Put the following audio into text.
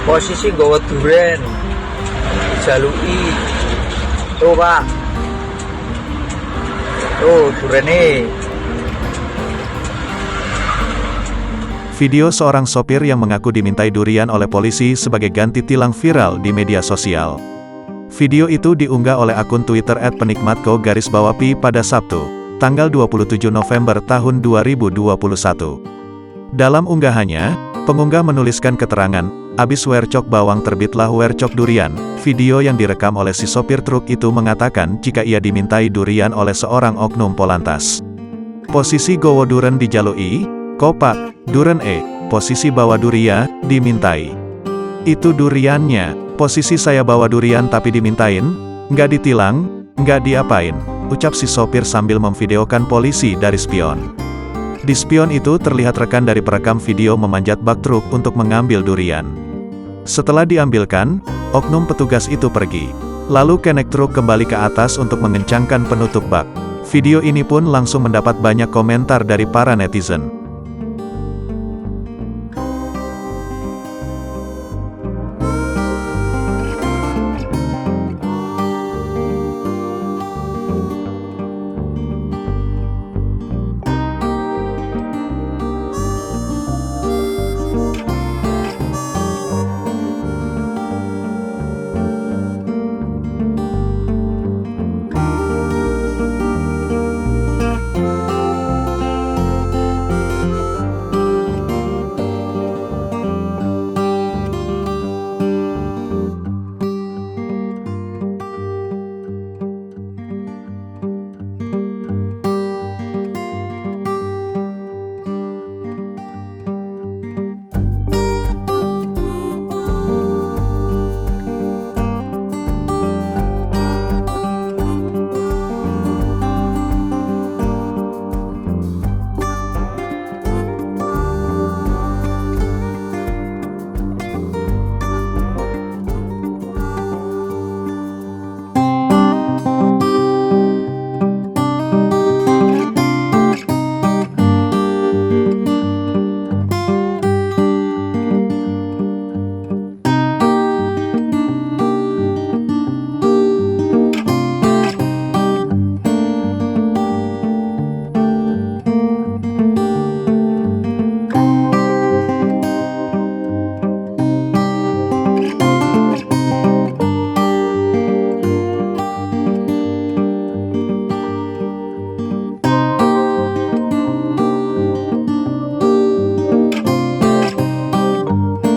Posisi nggawa duren. Dijaluki. Tuh, Pak. Tuh, durene. Video seorang sopir yang mengaku dimintai durian oleh polisi sebagai ganti tilang viral di media sosial. Video itu diunggah oleh akun Twitter @penikmatko_pi pada Sabtu, tanggal 27 November tahun 2021. Dalam unggahannya, pengunggah menuliskan keterangan, "Abis wercok bawang terbitlah wercok durian." Video yang direkam oleh si sopir truk itu mengatakan jika ia dimintai durian oleh seorang oknum Polantas. Posisi gowo duren dijalui, kopak, duren posisi bawa duria, dimintai. Itu duriannya, posisi saya bawa durian tapi dimintain, nggak ditilang, nggak diapain, ucap si sopir sambil memvideokan polisi dari spion. Di spion itu terlihat rekan dari perekam video memanjat bak truk untuk mengambil durian. Setelah diambilkan, oknum petugas itu pergi. Lalu kenek truk kembali ke atas untuk mengencangkan penutup bak. Video ini pun langsung mendapat banyak komentar dari para netizen.